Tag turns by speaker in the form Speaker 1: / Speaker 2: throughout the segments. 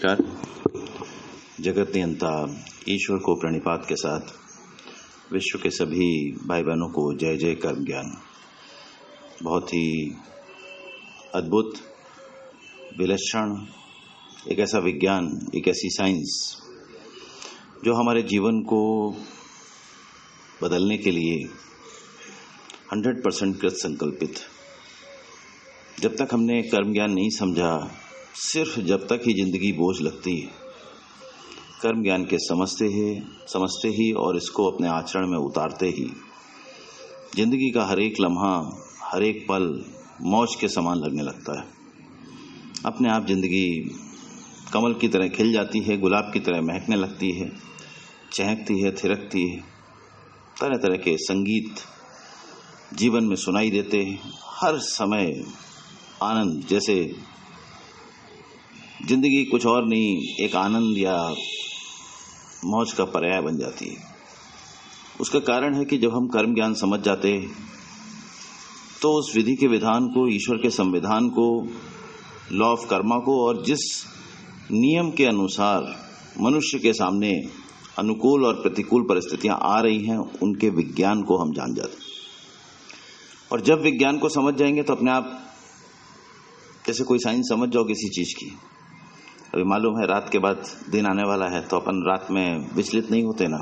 Speaker 1: नमस्कार। जगत नियंता ईश्वर को प्रणिपात के साथ विश्व के सभी भाई बहनों को जय जय कर्म ज्ञान। बहुत ही अद्भुत, विलक्षण एक ऐसा विज्ञान, एक ऐसी साइंस जो हमारे जीवन को बदलने के लिए 100% कृत संकल्पित। जब तक हमने कर्म ज्ञान नहीं समझा, सिर्फ जब तक ही जिंदगी बोझ लगती है, कर्म ज्ञान के समझते ही और इसको अपने आचरण में उतारते ही जिंदगी का हर एक लम्हा, हर एक पल मौज के समान लगने लगता है। अपने आप जिंदगी कमल की तरह खिल जाती है, गुलाब की तरह महकने लगती है, चहकती है, थिरकती है। तरह तरह के संगीत जीवन में सुनाई देते हैं। हर समय आनंद, जैसे जिंदगी कुछ और नहीं, एक आनंद या मौज का पर्याय बन जाती है। उसका कारण है कि जब हम कर्म ज्ञान समझ जाते तो उस विधि के विधान को, ईश्वर के संविधान को, लॉ ऑफ कर्मा को और जिस नियम के अनुसार मनुष्य के सामने अनुकूल और प्रतिकूल परिस्थितियां आ रही हैं, उनके विज्ञान को हम जान जाते हैं। और जब विज्ञान को समझ जाएंगे तो अपने आप, जैसे कोई साइंस समझ जाओ किसी चीज की। अभी मालूम है रात के बाद दिन आने वाला है, तो अपन रात में विचलित नहीं होते ना।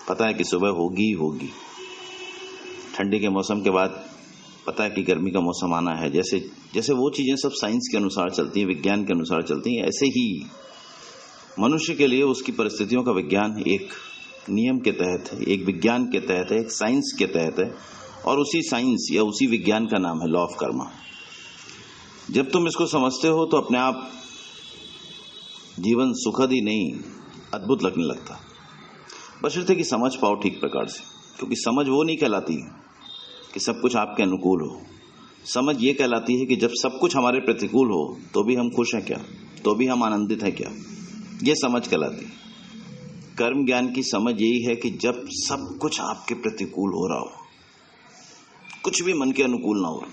Speaker 1: पता है कि सुबह होगी। ठंडी के मौसम के बाद पता है कि गर्मी का मौसम आना है। जैसे वो चीजें सब साइंस के अनुसार चलती हैं, विज्ञान के अनुसार चलती हैं, ऐसे ही मनुष्य के लिए उसकी परिस्थितियों का विज्ञान एक नियम के तहत है, एक विज्ञान के तहत है, एक साइंस के तहत है। और उसी साइंस या उसी विज्ञान का नाम है लॉ ऑफ कर्मा। जब तुम इसको समझते हो तो अपने आप जीवन सुखद ही नहीं, अद्भुत लगने लगता। बशर्ते कि समझ पाओ ठीक प्रकार से, क्योंकि समझ वो नहीं कहलाती कि सब कुछ आपके अनुकूल हो। समझ ये कहलाती है कि जब सब कुछ हमारे प्रतिकूल हो तो भी हम खुश हैं क्या, तो भी हम आनंदित हैं क्या, ये समझ कहलाती। कर्म ज्ञान की समझ यही है कि जब सब कुछ आपके प्रतिकूल हो रहा हो, कुछ भी मन के अनुकूल ना हो,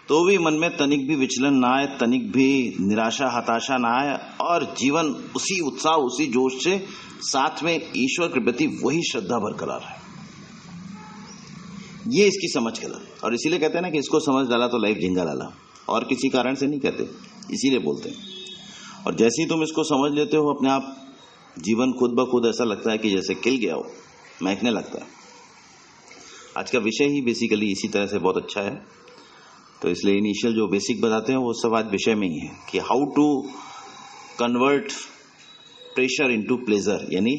Speaker 1: तो भी मन में तनिक भी विचलन ना आए, तनिक भी निराशा, हताशा ना आए, और जीवन उसी उत्साह, उसी जोश से, साथ में ईश्वर के प्रति वही श्रद्धा बरकरार है। ये इसकी समझ कहलाती। और इसीलिए कहते हैं ना कि इसको समझ डाला तो लाइफ झिंगा डाला, और किसी कारण से नहीं कहते, इसीलिए बोलते हैं। और जैसे ही तुम इसको समझ लेते हो, अपने आप जीवन खुद ब खुद ऐसा लगता है कि जैसे खिल गया हो, महकने लगता है। आज का विषय ही बेसिकली इसी तरह से बहुत अच्छा है, तो इसलिए इनिशियल जो बेसिक बताते हैं वो सब आज विषय में ही है कि how to convert pressure into pleasure. यानी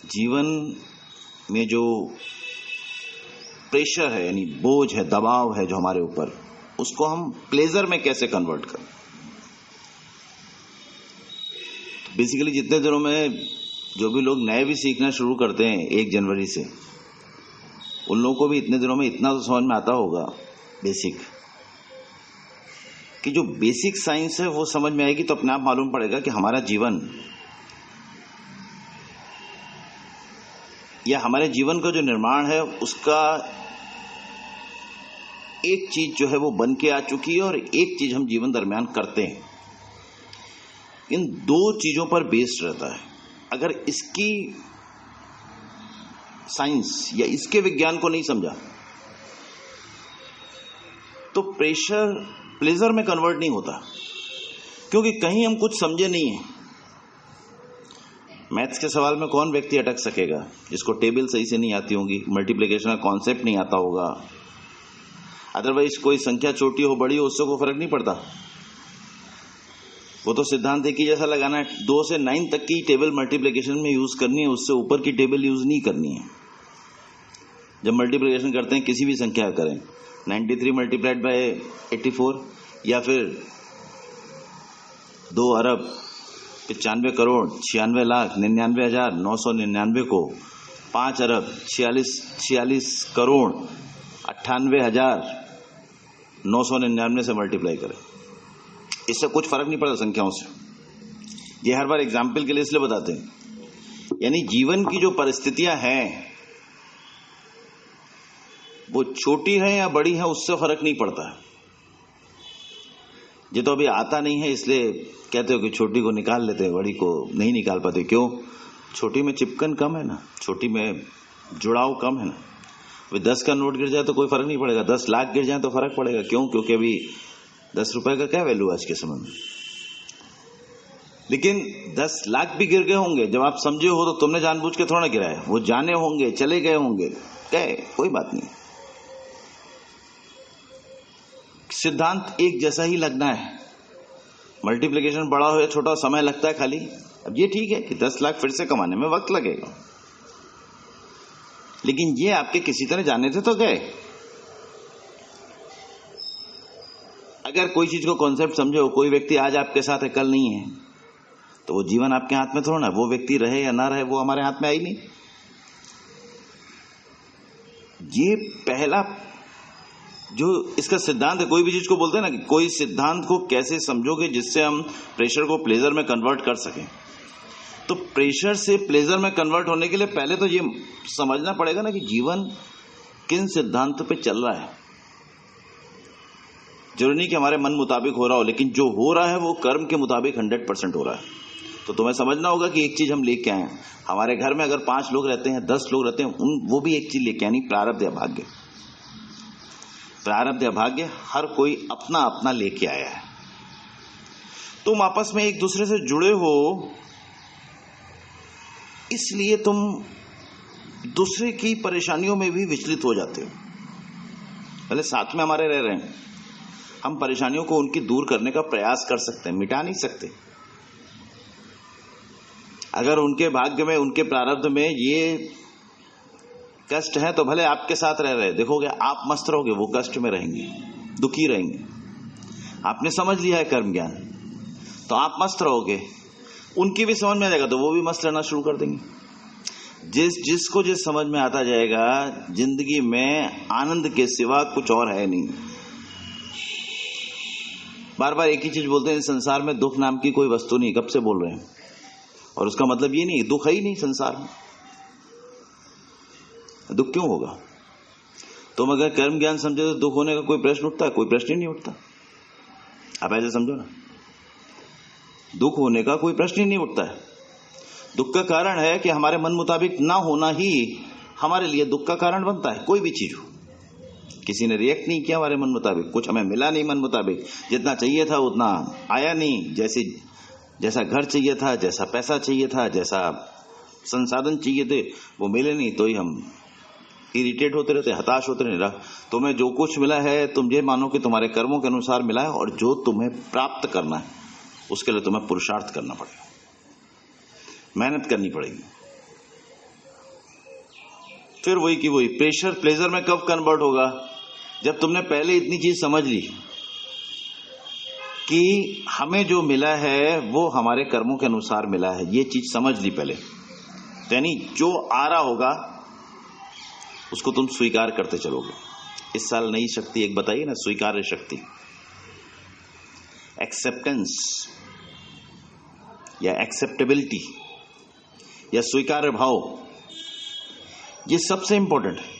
Speaker 1: जीवन में जो प्रेशर है, यानी बोझ है, दबाव है जो हमारे ऊपर, उसको हम प्लेजर में कैसे कन्वर्ट करें। बेसिकली जितने दिनों में जो भी लोग नए भी सीखना शुरू करते हैं 1 जनवरी से, उन लोगों को भी इतने दिनों में इतना तो समझ में आता होगा बेसिक, कि जो बेसिक साइंस है वो समझ में आएगी तो अपने आप मालूम पड़ेगा कि हमारा जीवन या हमारे जीवन का जो निर्माण है, उसका एक चीज जो है वो बन के आ चुकी है, और एक चीज हम जीवन दरमियान करते हैं। इन 2 चीजों पर बेस्ड रहता है। अगर इसकी साइंस या इसके विज्ञान को नहीं समझा तो प्लेजर में कन्वर्ट नहीं होता, क्योंकि कहीं हम कुछ समझे नहीं है। मैथ्स के सवाल में कौन व्यक्ति अटक सकेगा जिसको टेबल सही से नहीं आती होगी, मल्टीप्लिकेशन का कॉन्सेप्ट नहीं आता होगा। अदरवाइज कोई संख्या छोटी हो बड़ी हो, उससे कोई फर्क नहीं पड़ता। वो तो सिद्धांत एक ही जैसा लगाना है। 2 से 9 तक की टेबल मल्टीप्लिकेशन में यूज करनी है, उससे ऊपर की टेबल यूज नहीं करनी है। जब मल्टीप्लिकेशन करते हैं किसी भी संख्या करें, 93 मल्टीप्लाइड बाय 84, या फिर 2 अरब 95 करोड़ 96 लाख 99,999 को 5 अरब 46 करोड़ 98,999 से मल्टीप्लाई करें, इससे कुछ फर्क नहीं पड़ता संख्याओं से। ये हर बार एग्जाम्पल के लिए इसलिए बताते हैं। यानी जीवन की जो परिस्थितियां हैं वो छोटी है या बड़ी है, उससे फर्क नहीं पड़ता है। ये तो अभी आता नहीं है, इसलिए कहते हो कि छोटी को निकाल लेते हैं, बड़ी को नहीं निकाल पाते। क्यों? छोटी में चिपकन कम है ना, छोटी में जुड़ाव कम है ना। अभी 10 का नोट गिर जाए तो कोई फर्क नहीं पड़ेगा, 10 लाख गिर जाए तो फर्क पड़ेगा। क्यों? क्योंकि अभी 10 रुपए का क्या वैल्यू आज के समय में। लेकिन 10 लाख भी गिर गए होंगे, जब आप समझे हो तो तुमने जानबूझ के थोड़ा गिराया, वो जाने होंगे, चले गए होंगे, गए, कोई बात नहीं। सिद्धांत एक जैसा ही लगना है। मल्टीप्लिकेशन बड़ा हो या छोटा, समय लगता है खाली। अब ये ठीक है कि 10 लाख फिर से कमाने में वक्त लगेगा, लेकिन ये आपके किसी तरह जाने थे तो गए। अगर कोई चीज को कॉन्सेप्ट समझो, कोई व्यक्ति आज आपके साथ है, कल नहीं है, तो वो जीवन आपके हाथ में थोड़ा ना, वो व्यक्ति रहे या ना रहे वो हमारे हाथ में आई नहीं। ये पहला जो इसका सिद्धांत है, कोई भी चीज को बोलते हैं ना कि कोई सिद्धांत को कैसे समझोगे जिससे हम प्रेशर को प्लेजर में कन्वर्ट कर सकें। तो प्रेशर से प्लेजर में कन्वर्ट होने के लिए पहले तो ये समझना पड़ेगा ना कि जीवन किन सिद्धांत पे चल रहा है। जरूरी नहीं कि हमारे मन मुताबिक हो रहा हो, लेकिन जो हो रहा है वो कर्म के मुताबिक 100% हो रहा है। तो तुम्हें समझना होगा कि एक चीज हम लेके आए हैं। हमारे घर में अगर 5 लोग रहते हैं, 10 लोग रहते हैं, वो भी एक चीज लेके आए, नहीं प्रारब्ध या भाग्य। प्रारब्ध या भाग्य हर कोई अपना अपना लेके आया है। तुम आपस में एक दूसरे से जुड़े हो, इसलिए तुम दूसरे की परेशानियों में भी विचलित हो जाते हो। भले साथ में हमारे रह रहे हैं, हम परेशानियों को उनकी दूर करने का प्रयास कर सकते हैं, मिटा नहीं सकते। अगर उनके भाग्य में, उनके प्रारब्ध में ये कष्ट है तो भले आपके साथ रह रहे, देखोगे आप मस्त रहोगे, वो कष्ट में रहेंगे, दुखी रहेंगे। आपने समझ लिया है कर्म ज्ञान, तो आप मस्त रहोगे, उनकी भी समझ में आ जाएगा तो वो भी मस्त रहना शुरू कर देंगे। जिसको जिस समझ में आता जाएगा, जिंदगी में आनंद के सिवा कुछ और है नहीं। बार बार एक ही चीज बोलते हैं, संसार में दुख नाम की कोई वस्तु नहीं। कब से बोल रहे हैं? और उसका मतलब ये नहीं दुख है ही नहीं संसार में। दुख क्यों होगा? तुम अगर कर्म ज्ञान समझे तो दुख होने का कोई प्रश्न उठता है? कोई प्रश्न ही नहीं उठता। आप ऐसे समझो ना, दुख होने का कोई प्रश्न ही नहीं उठता है। दुख का कारण है कि हमारे मन मुताबिक ना होना ही हमारे लिए दुख का कारण बनता है। कोई भी चीज हो, किसी ने रिएक्ट नहीं किया हमारे मन मुताबिक, कुछ हमें मिला नहीं मन मुताबिक, जितना चाहिए था उतना आया नहीं, जैसा घर चाहिए था, जैसा पैसा चाहिए था, जैसा संसाधन चाहिए थे वो मिले नहीं, तो ही हम इरिटेट होते रहते, हताश होते रहते। तुम्हें जो कुछ मिला है तुम ये मानो कि तुम्हारे कर्मों के अनुसार मिला है, और जो तुम्हें प्राप्त करना है उसके लिए तुम्हें पुरुषार्थ करना पड़ेगा, मेहनत करनी पड़ेगी। फिर वही की वही प्रेशर प्लेजर में कब कन्वर्ट होगा? जब तुमने पहले इतनी चीज समझ ली कि हमें जो मिला है वो हमारे कर्मों के अनुसार मिला है, ये चीज समझ ली पहले, यानी जो आ रहा होगा उसको तुम स्वीकार करते चलोगे। इस साल नई शक्ति एक बताइए ना, स्वीकार्य शक्ति, एक्सेप्टेंस या एक्सेप्टेबिलिटी या स्वीकार्य भाव, ये सबसे इंपॉर्टेंट है।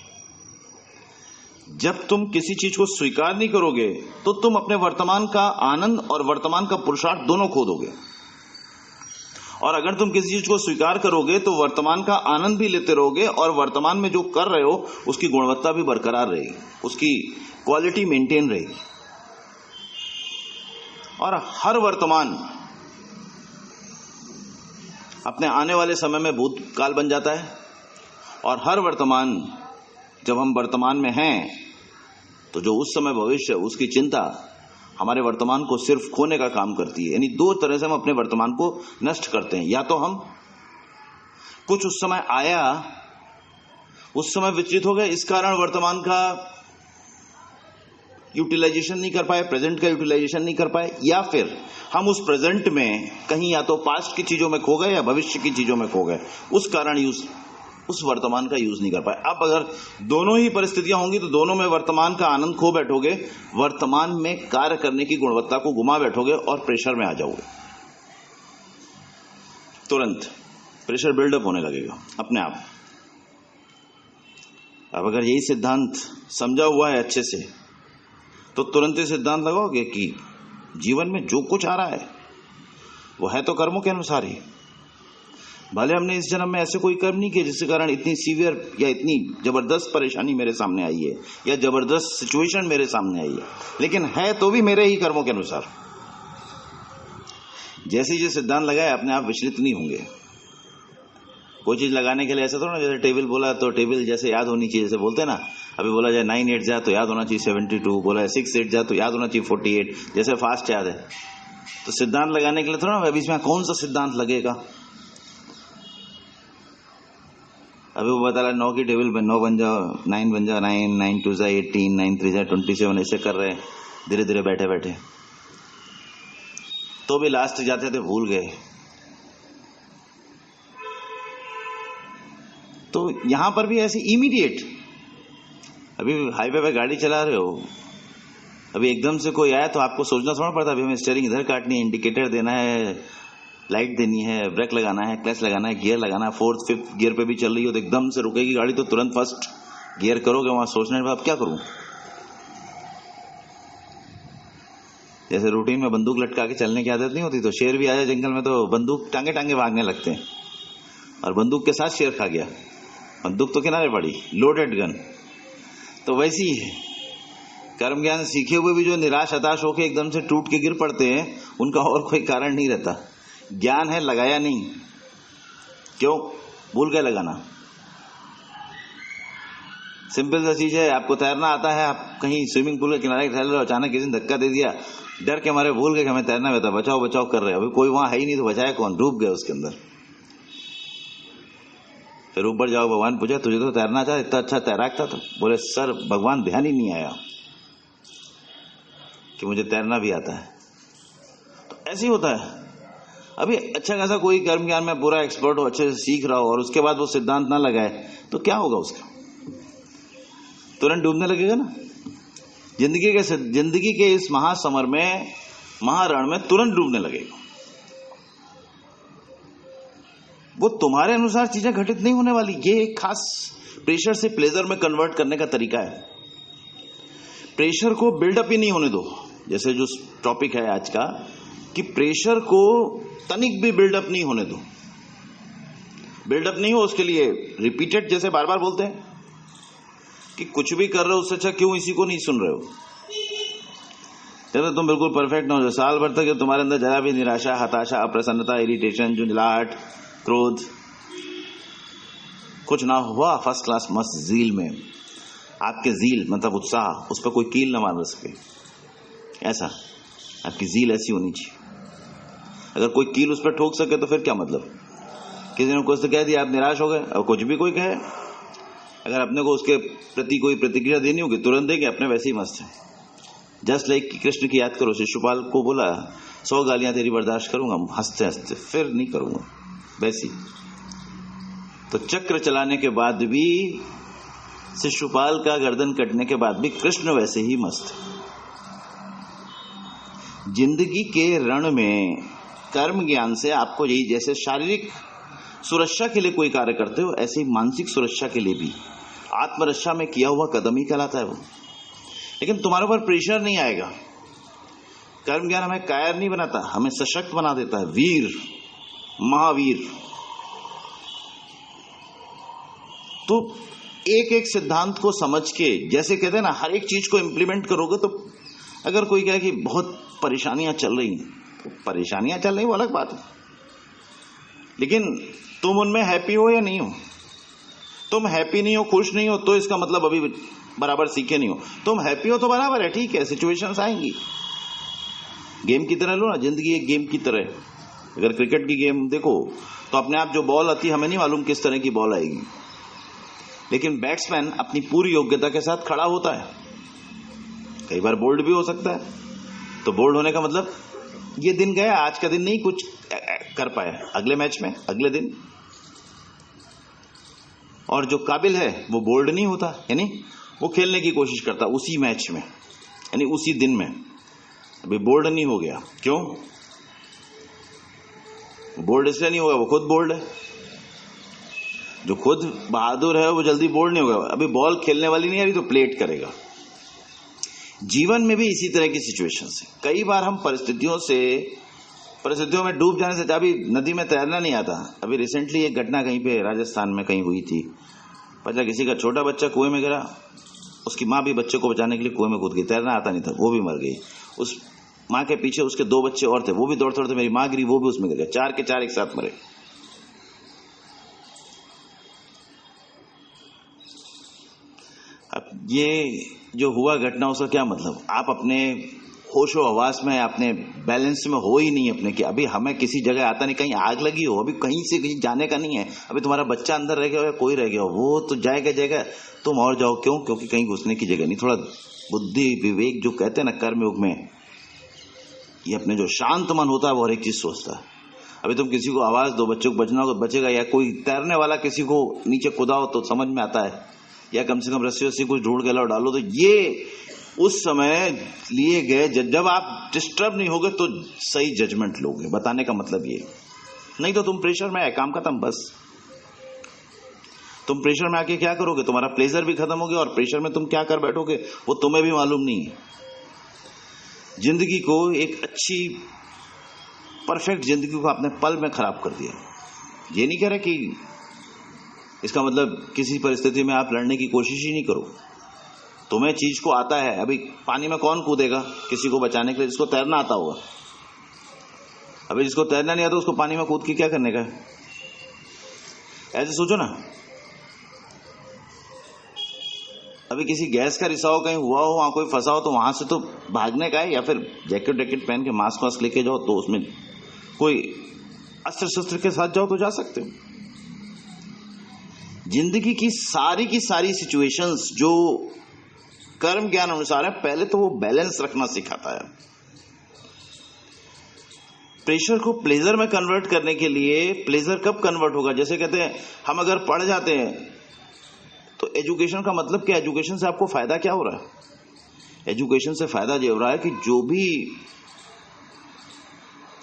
Speaker 1: जब तुम किसी चीज को स्वीकार नहीं करोगे तो तुम अपने वर्तमान का आनंद और वर्तमान का पुरुषार्थ दोनों खो दोगे। और अगर तुम किसी चीज को स्वीकार करोगे तो वर्तमान का आनंद भी लेते रहोगे, और वर्तमान में जो कर रहे हो उसकी गुणवत्ता भी बरकरार रहेगी, उसकी क्वालिटी मेंटेन रहेगी। और हर वर्तमान अपने आने वाले समय में भूतकाल बन जाता है, और हर वर्तमान, जब हम वर्तमान में हैं तो जो उस समय भविष्य उसकी चिंता हमारे वर्तमान को सिर्फ खोने का काम करती है। यानी दो तरह से हम अपने वर्तमान को नष्ट करते हैं। या तो हम कुछ उस समय आया, उस समय विचलित हो गए, इस कारण वर्तमान का यूटिलाइजेशन नहीं कर पाए, प्रेजेंट का यूटिलाइजेशन नहीं कर पाए, या फिर हम उस प्रेजेंट में कहीं या तो पास्ट की चीजों में खो गए या भविष्य की चीजों में खो गए, उस कारण उस वर्तमान का यूज नहीं कर पाए। अब अगर दोनों ही परिस्थितियां होंगी तो दोनों में वर्तमान का आनंद खो बैठोगे, वर्तमान में कार्य करने की गुणवत्ता को गुमा बैठोगे और प्रेशर में आ जाओगे। तुरंत प्रेशर बिल्डअप होने लगेगा अपने आप। अब अगर यही सिद्धांत समझा हुआ है अच्छे से तो तुरंत ही सिद्धांत लगाओगे कि जीवन में जो कुछ आ रहा है वो है तो कर्मों के अनुसार ही। भले हमने इस जन्म में ऐसे कोई कर्म नहीं किए जिसके कारण इतनी सीवियर या इतनी जबरदस्त परेशानी मेरे सामने आई है या जबरदस्त सिचुएशन मेरे सामने आई है, लेकिन है तो भी मेरे ही कर्मों के अनुसार। जैसे ही जो सिद्धांत लगाए अपने आप विचलित नहीं होंगे। कोई चीज लगाने के लिए ऐसा थोड़ा ना, जैसे टेबल बोला तो टेबल जैसे याद होनी चाहिए, जैसे बोलते हैं ना, अभी बोला जाए 9 8 जा तो याद होना चाहिए 72, बोला 6 8 जा तो याद होना चाहिए 48, जैसे फास्ट याद है। तो सिद्धांत लगाने के लिए थोड़ा ना बीच में कौन सा सिद्धांत लगेगा। अभी वो बता रहा 9 की टेबल पे 9 बन जाओ, 9 बन जाओ, 9 9 2 जा 18, 9 3 जा 27, ऐसे कर रहे हैं धीरे धीरे बैठे बैठे, तो भी लास्ट जाते थे भूल गए। तो यहां पर भी ऐसे इमीडिएट, अभी हाईवे पे गाड़ी चला रहे हो, अभी एकदम से कोई आया तो आपको सोचना थोड़ा पड़ता है, अभी हमें स्टीयरिंग इधर काटनी है, इंडिकेटर देना है, लाइट देनी है, ब्रेक लगाना है, क्लच लगाना है, गियर लगाना है, 4th 5th गियर पे भी चल रही हो तो एकदम से रुकेगी गाड़ी तो तुरंत फर्स्ट गियर करोगे, वहां सोचने के बाद क्या करूं। जैसे रूटीन में बंदूक लटका के चलने की आदत नहीं होती, तो शेर भी आ जाए जंगल में तो बंदूक टांगे टांगे भागने लगते हैं, और बंदूक के साथ शेर खा गया, बंदूक तो किनारे पड़ी, लोडेड गन। तो वैसी ही है, कर्म ज्ञान सीखे हुए भी जो निराश हताश होकर एकदम से टूट के गिर पड़ते हैं, उनका और कोई कारण नहीं रहता। ज्ञान है लगाया नहीं, क्यों भूल गए लगाना। सिंपल सा चीज है, आपको तैरना आता है, आप कहीं स्विमिंग पूल के किनारे टहल रहे हो, अचानक किसी ने धक्का दे दिया, डर के मारे भूल गए कि हमें तैरना आता, बचाओ बचाओ कर रहे हैं, अभी कोई वहां है ही नहीं तो बचाया कौन, डूब गए उसके अंदर। फिर ऊपर जाओ, भगवान पूछा तुझे तो तैरना था, इतना अच्छा तैराक था, तो बोले सर भगवान ध्यान ही नहीं आया कि मुझे तैरना भी आता है। तो ऐसे ही होता है। अभी अच्छा खासा कोई कर्म ज्ञान में पूरा एक्सपर्ट हो, अच्छे से सीख रहा हो, और उसके बाद वो सिद्धांत ना लगाए तो क्या होगा उसका, तुरंत डूबने लगेगा ना। जिंदगी के इस महासमर में, महारण में तुरंत डूबने लगेगा। वो तुम्हारे अनुसार चीजें घटित नहीं होने वाली। ये एक खास प्रेशर से प्लेजर में कन्वर्ट करने का तरीका है। प्रेशर को बिल्डअप ही नहीं होने दो, जैसे जो टॉपिक है आज का, कि प्रेशर को तनिक भी बिल्डअप नहीं होने दो। बिल्डअप नहीं हो उसके लिए रिपीटेड, जैसे बार बार बोलते हैं कि कुछ भी कर रहे हो उससे अच्छा क्यों इसी को नहीं सुन रहे हो। जब तुम बिल्कुल परफेक्ट ना हो, साल भर तक तुम्हारे अंदर जरा भी निराशा, हताशा, अप्रसन्नता, इरिटेशन, झुंझलाहट, क्रोध कुछ ना हुआ, फर्स्ट क्लास मस्त जील में, आपके जील मतलब उत्साह, उस पर कोई कील ना मार सके, ऐसा आपकी जील ऐसी होनी चाहिए। अगर कोई कील उस पर ठोक सके तो फिर क्या मतलब। किसी ने कुछ तो कह दिया, आप निराश हो गए, और कुछ भी कोई कहे, अगर अपने को उसके प्रति कोई प्रतिक्रिया देनी होगी तुरंत देंगे, अपने वैसे ही मस्त है। जस्ट लाइक कृष्ण की याद करो, शिशुपाल को बोला 100 गालियां तेरी बर्दाश्त करूंगा, हंसते हंसते, फिर नहीं करूंगा, वैसी। तो चक्र चलाने के बाद भी, शिशुपाल का गर्दन कटने के बाद भी कृष्ण वैसे ही मस्त है। जिंदगी के रण में कर्म ज्ञान से आपको यही, जैसे शारीरिक सुरक्षा के लिए कोई कार्य करते हो, ऐसे ही मानसिक सुरक्षा के लिए भी आत्मरक्षा में किया हुआ कदम ही कहलाता है वो। लेकिन तुम्हारे ऊपर प्रेशर नहीं आएगा। कर्म ज्ञान हमें कायर नहीं बनाता, हमें सशक्त बना देता है, वीर, महावीर। तो एक एक सिद्धांत को समझ के, जैसे कहते हैं ना, हर एक चीज को इंप्लीमेंट करोगे तो, अगर कोई कहे कि बहुत परेशानियां चल रही, तो परेशानियां चल रही वो अलग बात है, लेकिन तुम उनमें हैप्पी हो या नहीं हो। तुम हैप्पी नहीं हो, खुश नहीं हो, तो इसका मतलब अभी बराबर सीखे नहीं हो। तुम हैप्पी हो तो बराबर है, ठीक है, सिचुएशंस आएंगी। गेम की तरह लो ना, जिंदगी एक गेम की तरह है। अगर क्रिकेट की गेम देखो तो अपने आप जो बॉल आती है, हमें नहीं मालूम किस तरह की बॉल आएगी, लेकिन बैट्समैन अपनी पूरी योग्यता के साथ खड़ा होता है। कई बार बोल्ड भी हो सकता है, तो बोल्ड होने का मतलब ये दिन गया, आज का दिन नहीं कुछ कर पाए, अगले मैच में, अगले दिन। और जो काबिल है वो बोल्ड नहीं होता, यानी वो खेलने की कोशिश करता उसी मैच में, यानी उसी दिन में। अभी बोल्ड नहीं हो गया, क्यों? बोल्ड इसलिए नहीं होगा, वो खुद बोल्ड है। जो खुद बहादुर है वो जल्दी बोल्ड नहीं होगा। अभी बॉल खेलने वाली नहीं आ रही तो प्लेट करेगा। जीवन में भी इसी तरह की सिचुएशंस है। कई बार हम परिस्थितियों में डूब जाने से, अभी नदी में तैरना नहीं आता। अभी रिसेंटली एक घटना कहीं पे राजस्थान में कहीं हुई थी, पता किसी का छोटा बच्चा कुएं में गिरा, उसकी माँ भी बच्चे को बचाने के लिए कुएं में कूद गई, तैरना आता नहीं था, वो भी मर गई। उस माँ के पीछे उसके 2 बच्चे और थे, वो भी दौड़ते दौड़ते, मेरी माँ गिरी, वो भी उसमें गिर गए, 4 के 4 एक साथ मरे। अब ये जो हुआ घटना, उसका क्या मतलब? आप अपने होशो हवास में, अपने बैलेंस में हो ही नहीं अपने, कि अभी हमें किसी जगह आता नहीं, कहीं आग लगी हो, अभी कहीं से कहीं जाने का नहीं है, अभी तुम्हारा बच्चा अंदर रह गया हो या कोई रह गया हो, वो तो जाएगा, तुम और जाओ। क्यों? क्योंकि कहीं घुसने की जगह नहीं। थोड़ा बुद्धि विवेक जो कहते हैं ना कर्मयोग में, ये अपने जो शांत मन होता है वो हर एक चीज सोचता है। अभी तुम किसी को आवाज दो, बच्चों को बचना हो तो बचेगा, या कोई तैरने वाला किसी को नीचे कुदाओ तो समझ में आता है, या कम से कम रस्सी वस्सी कुछ ढूंढ के लाओ डालो। तो ये उस समय लिए गए, जब आप डिस्टर्ब नहीं होगे तो सही जजमेंट लोगे, बताने का मतलब ये। नहीं तो तुम प्रेशर में है, काम खत्म, बस। तुम प्रेशर में आके क्या करोगे? तुम्हारा प्लेजर भी खत्म हो गया, और प्रेशर में तुम क्या कर बैठोगे वो तुम्हें भी मालूम नहीं है। जिंदगी को, एक अच्छी परफेक्ट जिंदगी को आपने पल में खराब कर दिया। ये नहीं कह रहा कि इसका मतलब किसी परिस्थिति में आप लड़ने की कोशिश ही नहीं करो। तुम्हें चीज को आता है। अभी पानी में कौन कूदेगा किसी को बचाने के लिए? जिसको तैरना आता होगा। अभी जिसको तैरना नहीं आता उसको पानी में कूद के क्या करने का है? ऐसे सोचो ना। अभी किसी गैस का रिसाव कहीं हुआ हो, वहां कोई फंसा हो, तो वहां से तो भागने का है, या फिर जैकेट पहन के मास्क वास्क लेके जाओ, तो उसमें कोई अस्त्र शस्त्र के साथ जाओ तो जा सकते हो। जिंदगी की सारी सिचुएशंस जो कर्म ज्ञान अनुसार है, पहले तो वो बैलेंस रखना सिखाता है। प्रेशर को प्लेजर में कन्वर्ट करने के लिए, प्लेजर कब कन्वर्ट होगा? जैसे कहते हैं हम अगर पढ़ जाते हैं तो एजुकेशन का मतलब क्या? एजुकेशन से आपको फायदा क्या हो रहा है? एजुकेशन से फायदा ये हो रहा है कि जो भी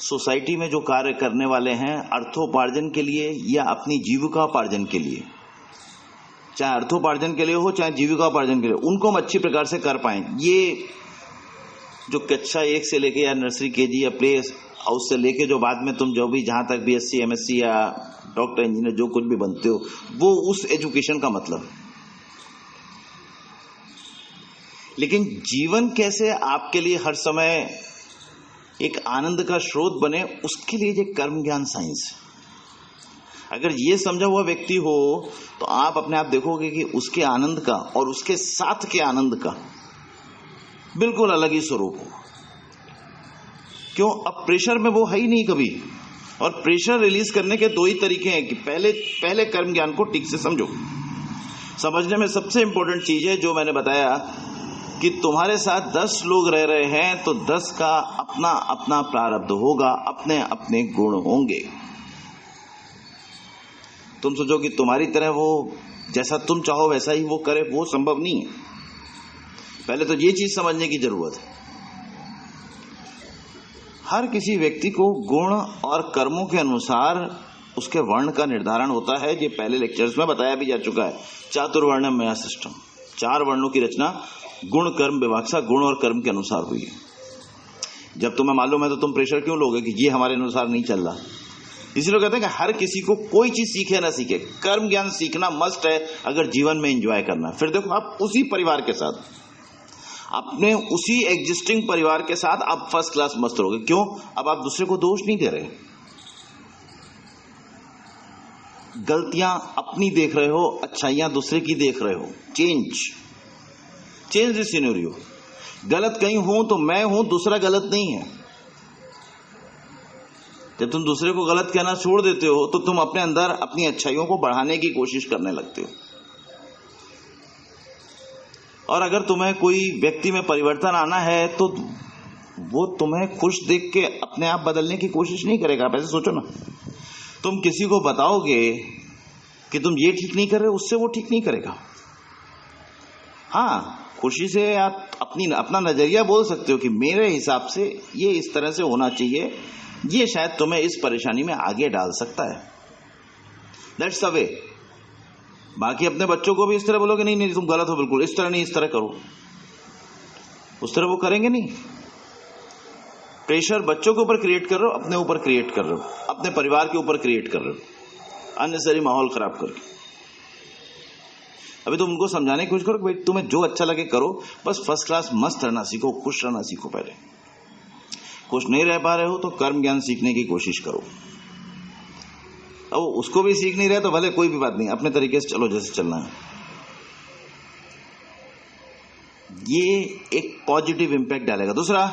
Speaker 1: सोसाइटी में जो कार्य करने वाले हैं अर्थोपार्जन के लिए या अपनी जीविकापार्जन के लिए, चाहे अर्थोपार्जन के लिए हो चाहे जीविकापार्जन के लिए, उनको हम अच्छी प्रकार से कर पाएं। ये जो कक्षा 1 से लेके या नर्सरी केजी या प्ले हाउस से लेके जो बाद में तुम जो भी जहां तक बीएससी एमएससी या डॉक्टर इंजीनियर जो कुछ भी बनते हो, वो उस एजुकेशन का मतलब। लेकिन जीवन कैसे आपके लिए हर समय एक आनंद का स्रोत बने, उसके लिए ये कर्म ज्ञान साइंस है। अगर ये समझा हुआ व्यक्ति हो तो आप अपने आप देखोगे कि उसके आनंद का और उसके साथ के आनंद का बिल्कुल अलग ही स्वरूप हो। क्यों? अब प्रेशर में वो है ही नहीं कभी। और प्रेशर रिलीज करने के 2 ही तरीके हैं कि पहले कर्म ज्ञान को ठीक से समझो। समझने में सबसे इंपॉर्टेंट चीज है जो मैंने बताया कि तुम्हारे साथ 10 लोग रह रहे हैं तो 10 का अपना अपना प्रारब्ध होगा, अपने अपने गुण होंगे। तुम सोचो कि तुम्हारी तरह वो जैसा तुम चाहो वैसा ही वो करे, वो संभव नहीं है। पहले तो ये चीज समझने की जरूरत है। हर किसी व्यक्ति को गुण और कर्मों के अनुसार उसके वर्ण का निर्धारण होता है। ये पहले लेक्चर्स में बताया भी जा चुका है। चातुर्वर्ण्यम मया सिस्टम, 4 वर्णों की रचना गुण कर्म विवक्षा, गुण और कर्म के अनुसार हुई है। जब तुम्हें मालूम है तो तुम प्रेशर क्यों लोगे कि ये हमारे अनुसार नहीं चल रहा? इसीलिए कहते हैं कि हर किसी को कोई चीज सीखे ना सीखे, कर्म ज्ञान सीखना मस्ट है अगर जीवन में एंजॉय करना। फिर देखो आप उसी परिवार के साथ, अपने उसी एग्जिस्टिंग परिवार के साथ आप फर्स्ट क्लास मस्त रहोगे। क्यों? अब आप दूसरे को दोष नहीं दे रहे, गलतियां अपनी देख रहे हो, अच्छाइयां दूसरे की देख रहे हो। Change the scenario. गलत कहीं हूं तो मैं हूं, दूसरा गलत नहीं है। जब तुम दूसरे को गलत कहना छोड़ देते हो तो तुम अपने अंदर अपनी अच्छाइयों को बढ़ाने की कोशिश करने लगते हो। और अगर तुम्हें कोई व्यक्ति में परिवर्तन आना है तो वो तुम्हें खुश देख के अपने आप बदलने की कोशिश नहीं करेगा। आप ऐसे सोचो ना, तुम किसी को बताओगे कि तुम ये ठीक नहीं कर रहे, उससे वो ठीक नहीं करेगा। हाँ, खुशी से आप अपना नजरिया बोल सकते हो कि मेरे हिसाब से ये इस तरह से होना चाहिए, ये शायद तुम्हें इस परेशानी में आगे डाल सकता है। That's the way. बाकी अपने बच्चों को भी इस तरह बोलोगे नहीं तुम गलत हो बिल्कुल, इस तरह नहीं, इस तरह करो। उस तरह वो करेंगे नहीं। प्रेशर बच्चों के ऊपर क्रिएट कर रहे हो, अपने ऊपर क्रिएट कर रहे हो, अपने परिवार के ऊपर क्रिएट कर रहे हो, अननेसेसरी माहौल खराब करके। अभी तुम उनको समझाने की कोशिश करो कि भाई तुम्हें जो अच्छा लगे करो, बस फर्स्ट क्लास मस्त रहना सीखो, खुश रहना सीखो। पहले खुश नहीं रह पा रहे हो तो कर्म ज्ञान सीखने की कोशिश करो। अब उसको भी सीख नहीं रहे तो भले कोई भी बात नहीं, अपने तरीके से चलो जैसे चलना है। ये एक पॉजिटिव इंपैक्ट डालेगा। दूसरा,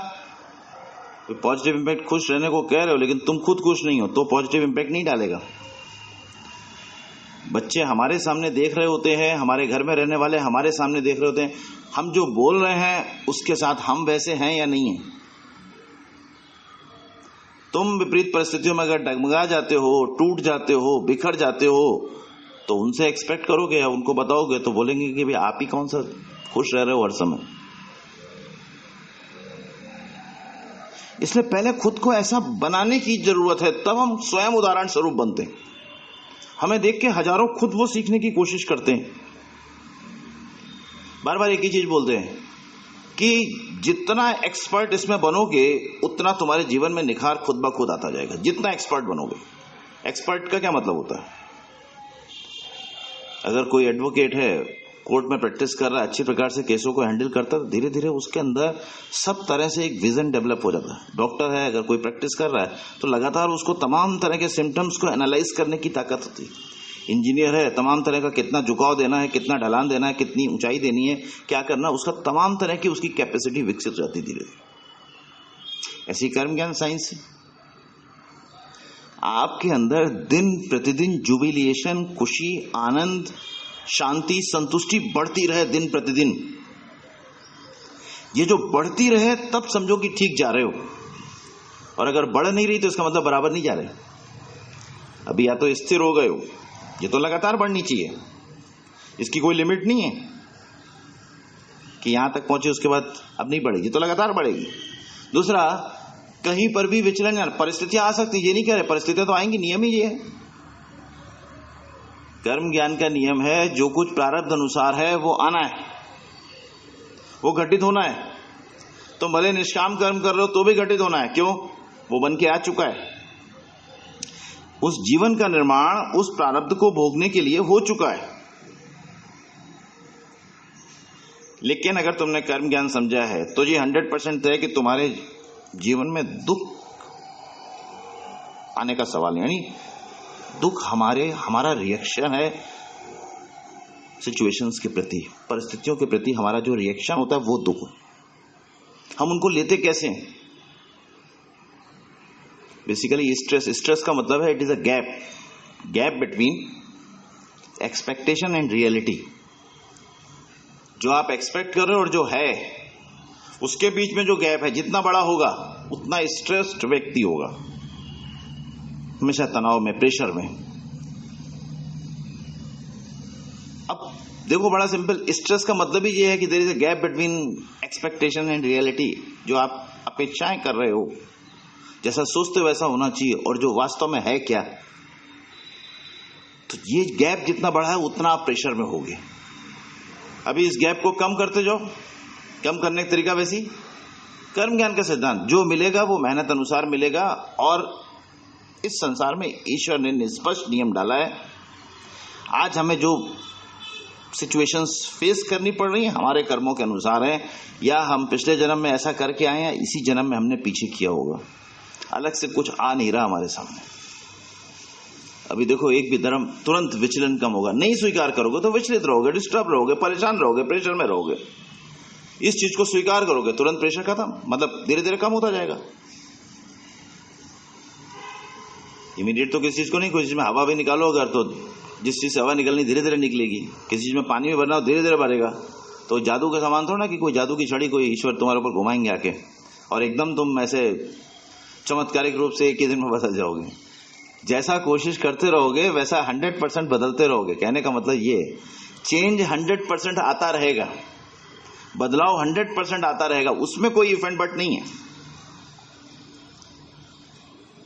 Speaker 1: पॉजिटिव इंपैक्ट, खुश रहने को कह रहे हो लेकिन तुम खुद खुश नहीं हो तो पॉजिटिव इंपैक्ट नहीं डालेगा। बच्चे हमारे सामने देख रहे होते हैं, हमारे घर में रहने वाले हमारे सामने देख रहे होते हैं, हम जो बोल रहे हैं उसके साथ हम वैसे हैं या नहीं है। तुम विपरीत परिस्थितियों में अगर डगमगा जाते हो, टूट जाते हो, बिखर जाते हो, तो उनसे एक्सपेक्ट करोगे या उनको बताओगे तो बोलेंगे कि भाई आप ही कौन सा खुश रह रहे हो हर समय। इसलिए पहले खुद को ऐसा बनाने की जरूरत है, तब हम स्वयं उदाहरण स्वरूप बनते हैं। हमें देख के हजारों खुद वो सीखने की कोशिश करते हैं। बार बार एक ही चीज बोलते हैं कि जितना एक्सपर्ट इसमें बनोगे उतना तुम्हारे जीवन में निखार खुद ब खुद आता जाएगा। जितना एक्सपर्ट बनोगे, एक्सपर्ट का क्या मतलब होता है? अगर कोई एडवोकेट है, कोर्ट में प्रैक्टिस कर रहा है, अच्छी प्रकार से केसों को हैंडल करता है, तो धीरे धीरे उसके अंदर सब तरह से एक विजन डेवलप हो जाता है। डॉक्टर है, अगर कोई प्रैक्टिस कर रहा है तो लगातार उसको तमाम तरह के सिम्टम्स को एनालाइज करने की ताकत होती है। इंजीनियर है, तमाम तरह का कितना झुकाव देना है, कितना ढलान देना है, कितनी ऊंचाई देनी है, क्या करना, उसका तमाम तरह की उसकी कैपेसिटी विकसित हो जाती है धीरे धीरे। ऐसी कर्म ज्ञान साइंस है। आपके अंदर दिन प्रतिदिन जुबिलिएशन, खुशी, आनंद, शांति, संतुष्टि बढ़ती रहे दिन प्रतिदिन। ये जो बढ़ती रहे तब समझो कि ठीक जा रहे हो, और अगर बढ़ नहीं रही तो इसका मतलब बराबर नहीं जा रहे। अभी या तो स्थिर हो गए हो, ये तो लगातार बढ़नी चाहिए, इसकी कोई लिमिट नहीं है कि यहां तक पहुंचे उसके बाद अब नहीं बढ़ेगी, तो लगातार बढ़ेगी। दूसरा, कहीं पर भी विचलन, परिस्थितियां आ सकती, ये नहीं कह रहे, परिस्थितियां तो आएंगी, नियम ही ये है। कर्म ज्ञान का नियम है, जो कुछ प्रारब्ध अनुसार है वो आना है, वो घटित होना है। तो भले निष्काम कर्म कर रहे हो तो भी घटित होना है। क्यों? वो बन के आ चुका है। उस जीवन का निर्माण उस प्रारब्ध को भोगने के लिए हो चुका है। लेकिन अगर तुमने कर्म ज्ञान समझा है तो ये 100% है कि तुम्हारे जीवन में दुख आने का सवाल नहीं। यानी दुख हमारा रिएक्शन है सिचुएशंस के प्रति, परिस्थितियों के प्रति हमारा जो रिएक्शन होता है वो दुख। हम उनको लेते कैसे हैं? बेसिकली स्ट्रेस का मतलब है it is a gap between expectation and reality. जो आप एक्सपेक्ट कर रहे हो और जो है उसके बीच में जो गैप है, जितना बड़ा होगा उतना स्ट्रेस्ड व्यक्ति होगा, हमेशा तनाव में, प्रेशर में। अब देखो, बड़ा सिंपल, स्ट्रेस का मतलब ही ये है कि there is a gap between expectation and reality. जो आप अपेक्षाएं कर रहे हो, जैसा सोचते वैसा होना चाहिए, और जो वास्तव में है क्या, तो ये गैप जितना बड़ा है उतना आप प्रेशर में होगे। अभी इस गैप को कम करते जाओ। कम करने का तरीका वैसी कर्म ज्ञान का सिद्धांत, जो मिलेगा वो मेहनत अनुसार मिलेगा। और इस संसार में ईश्वर ने निष्पक्ष नियम डाला है। आज हमें जो सिचुएशंस फेस करनी पड़ रही है हमारे कर्मों के अनुसार है, या हम पिछले जन्म में ऐसा करके आए हैं, इसी जन्म में हमने पीछे किया होगा। अलग से कुछ आ नहीं रहा हमारे सामने। अभी देखो, एक भी धर्म तुरंत विचलन कम होगा। नहीं स्वीकार करोगे तो विचलित रहोगे, डिस्टर्ब रहोगे, परेशान रहोगे, प्रेशर में रहोगे। इस चीज को स्वीकार करोगे, तुरंत प्रेशर खत्म, मतलब धीरे धीरे कम होता जाएगा। इमीडिएट तो किसी चीज को नहीं, कोई चीज में हवा भी निकालो अगर, तो जिस चीज से हवा निकलनी धीरे धीरे निकलेगी। किसी चीज में पानी में भरना हो धीरे धीरे भरेगा। तो जादू का सामान थोड़ा ना कि कोई जादू की छड़ी कोई ईश्वर तुम्हारे ऊपर घुमाएंगे आके और एकदम तुम ऐसे चमत्कारिक रूप से एक ही दिन में बदल जाओगे। जैसा कोशिश करते रहोगे वैसा 100% बदलते रहोगे। कहने का मतलब ये, चेंज 100% आता रहेगा, बदलाव 100% आता रहेगा, उसमें कोई इफेंट बट नहीं है।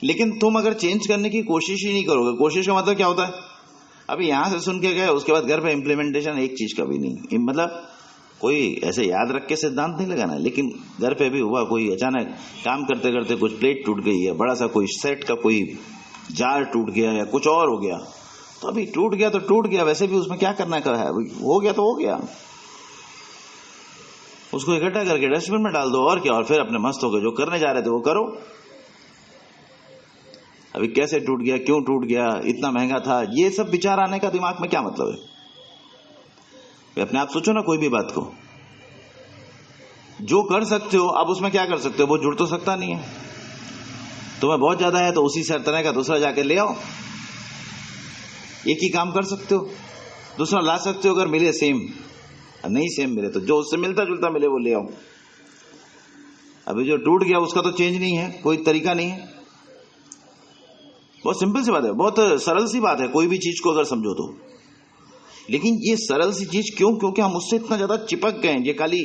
Speaker 1: लेकिन तुम अगर चेंज करने की कोशिश ही नहीं करोगे, कोशिश का मतलब क्या होता है? अभी यहां से सुन के गए, उसके बाद घर पे इम्प्लीमेंटेशन एक चीज का भी नहीं, मतलब कोई ऐसे याद रख के सिद्धांत नहीं लगाना है। लेकिन घर पे भी हुआ, कोई अचानक काम करते करते कुछ प्लेट टूट गई है, बड़ा सा कोई सेट का कोई जार टूट गया या कुछ और हो गया, तो अभी टूट गया तो टूट गया, वैसे भी उसमें क्या करना का है, हो गया तो हो गया, उसको इकट्ठा करके डस्टबिन में डाल दो और क्या, और फिर अपने मस्त होकर जो करने जा रहे थे वो करो। अभी कैसे टूट गया, क्यों टूट गया, इतना महंगा था, ये सब विचार आने का दिमाग में क्या मतलब है? अपने आप सोचो ना कोई भी बात को। जो कर सकते हो अब उसमें क्या कर सकते हो, वो जुड़ तो सकता नहीं है। तुम्हें बहुत ज्यादा है तो उसी तरह का दूसरा जाके ले आओ, एक ही काम कर सकते हो, दूसरा ला सकते हो अगर मिले सेम, नहीं सेम मिले तो जो उससे मिलता जुलता मिले वो ले आओ। अभी जो टूट गया उसका तो चेंज नहीं है, कोई तरीका नहीं है। बहुत सिंपल सी बात है, बहुत सरल सी बात है कोई भी चीज को अगर समझो तो। लेकिन ये सरल सी चीज क्यों? क्योंकि हम उससे इतना ज्यादा चिपक गए हैं। ये खाली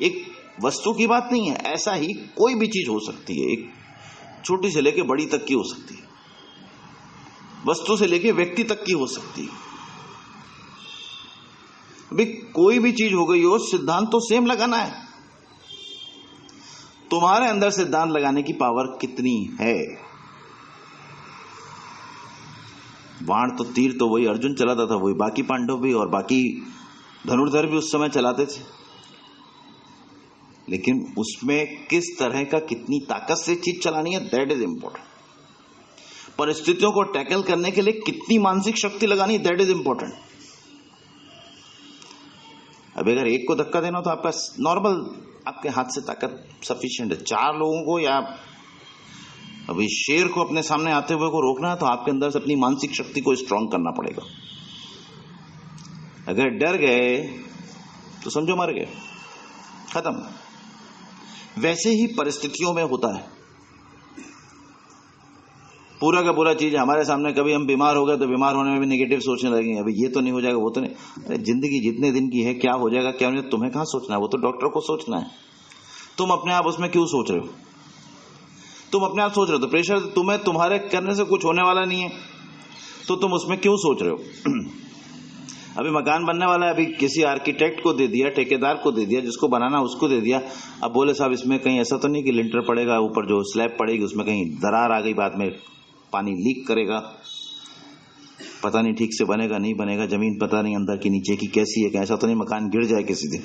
Speaker 1: एक वस्तु की बात नहीं है, ऐसा ही कोई भी चीज हो सकती है, एक छोटी से लेके बड़ी तक की हो सकती है, वस्तु से लेके व्यक्ति तक की हो सकती है। अभी कोई भी चीज हो गई हो, सिद्धांत तो सेम लगाना है। तुम्हारे अंदर सिद्धांत लगाने की पावर कितनी है? बाण तो तीर तो वही अर्जुन चलाता था, वही बाकी पांडव भी और बाकी धनुर्धर भी उस समय चलाते थे। लेकिन उसमें किस तरह का, कितनी ताकत से चीज चलानी है, दैट इज इंपॉर्टेंट। परिस्थितियों को टैकल करने के लिए कितनी मानसिक शक्ति लगानी है, दैट इज इंपॉर्टेंट। अब अगर एक को धक्का देना तो आपका नॉर्मल, आपके हाथ से ताकत सफिशिएंट है। 4 लोगों को या अभी शेर को अपने सामने आते हुए को रोकना है तो आपके अंदर से अपनी मानसिक शक्ति को स्ट्रांग करना पड़ेगा। अगर डर गए तो समझो मर गए, खत्म। वैसे ही परिस्थितियों में होता है। पूरा का पूरा चीज हमारे सामने, कभी हम बीमार हो गए तो बीमार होने में भी नेगेटिव सोचने लगेंगे, अभी ये तो नहीं हो जाएगा, वो तो नहीं। अरे जिंदगी जितने दिन की है, क्या हो जाएगा क्या नहीं, तुम्हें कहां सोचना है, वो तो डॉक्टर को सोचना है। तुम अपने आप उसमें क्यों सोच रहे हो? तुम अपने आप सोच रहे हो तो प्रेशर तुम्हें, तुम्हारे करने से कुछ होने वाला नहीं है तो तुम उसमें क्यों सोच रहे हो? अभी मकान बनने वाला है, अभी किसी आर्किटेक्ट को दे दिया, ठेकेदार को दे दिया, जिसको बनाना उसको दे दिया। अब बोले साहब इसमें कहीं ऐसा तो नहीं कि लिंटर पड़ेगा, ऊपर जो स्लैब पड़ेगी उसमें कहीं दरार आ गई, बाद में पानी लीक करेगा, पता नहीं ठीक से बनेगा नहीं बनेगा, जमीन पता नहीं अंदर की नीचे की कैसी है, ऐसा तो नहीं मकान गिर जाए किसी दिन।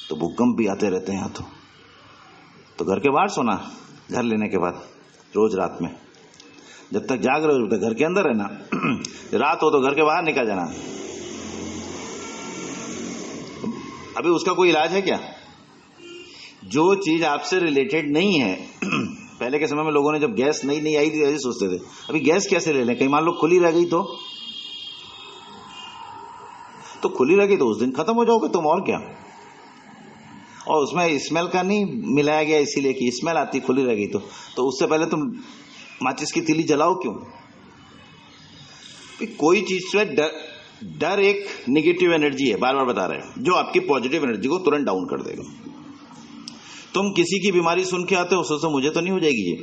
Speaker 1: तो भूकंप भी आते रहते हैं यहाँ तो घर के बाहर सोना, घर लेने के बाद रोज रात में जब तक जाग रहे हो तब तक घर के अंदर रहना, रात हो तो घर के बाहर निकल जाना। अभी उसका कोई इलाज है क्या? जो चीज आपसे रिलेटेड नहीं है पहले के समय में लोगों ने जब गैस नई आई थी ऐसे सोचते थे, अभी गैस कैसे ले लें, कहीं मान लो खुली रह गई तो खुली रह गई तो उस दिन खत्म हो जाओगे तुम, और क्या। और उसमें स्मेल का नहीं मिलाया गया इसीलिए कि स्मेल आती खुली रह गई तो उससे पहले तुम माचिस की तीली जलाओ क्यों? कोई चीज से डर एक निगेटिव एनर्जी है, बार बार बता रहे हैं, जो आपकी पॉजिटिव एनर्जी को तुरंत डाउन कर देगा। तुम किसी की बीमारी सुन के आते हो, सोचो मुझे तो नहीं हो जाएगी ये।